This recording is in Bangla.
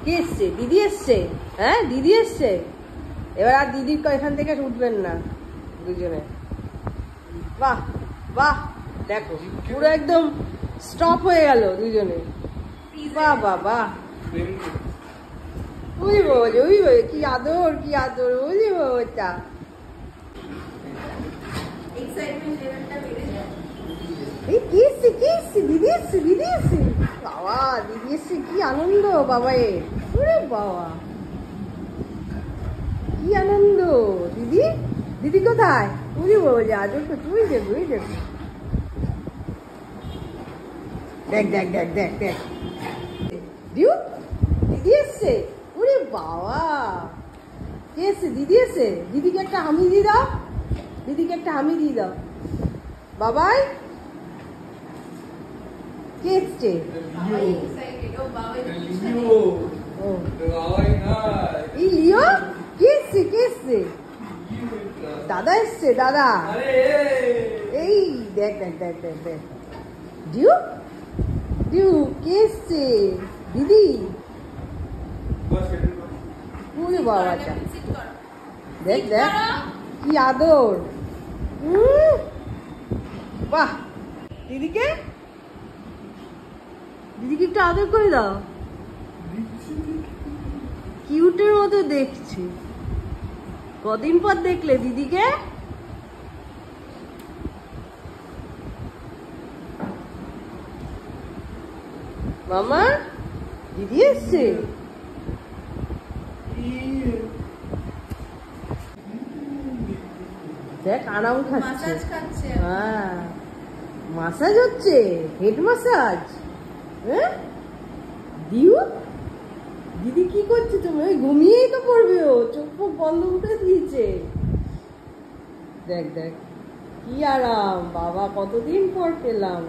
কে এসছে? দিদি এসছে। হ্যাঁ, দিদি এসছে। এবার আর দিদির এখান থেকে উঠবেন না দুজনে। বাহ বাহ, দেখো পুরো একদম স্টপ হয়ে গেল দুজনে। বাহ বাহ বাহ, বুঝবো বুঝবো, কি আদর কি আদর, বুঝবো ওটা। এই কি এসছে, কি এসছে? দিদি এসছে, দিদি এসছে। বাবা, দিদি এসছে, কি আনন্দ বাবা এ। ওরে বাবা, কি আনন্দ। দিদি, দিদি কোথায়? বুঝবো যে আদর তো তুই দেখ, তুই দেখ, দেখ দেখ দেখ দেখ দেখ। দিউ, দিদি এসছে। ওরে বাবা, কে এসছে? দিদি এসছে। দিদিকে একটা হামি দিয়ে দাও, দিদিকে একটা হামি দিয়ে দাও। বাবাই, কে এসছে? এই লিও, কে এসছে, কে এসছে? দাদা এসছে, দাদা। এই দেখ দেখ দেখ দেখ দেখ। ডিউ, ডিউ, কে এসছে? দিদি। ওরে বাবাটা, দেখ দেখ কি আদর। বাহ, দিদিকে, দিদিকে একটু আদর করে দাও। কিউটের মতো দেখছি। কদিন পর দেখলে দিদিকে? মামা, দিদি এসছে। দেখ আরাম খাচ্ছে। হ্যাঁ, মাসাজ হচ্ছে, হেড মাসাজ। হ্যাঁ দিউ, দিদি কি করছে? তুমি ওই ঘুমিয়েই তো পড়বে, ও চোখ মুখ বন্ধ করে দিয়েছে। দেখ দেখ কি আরাম বাবা, কতদিন পর পেলাম।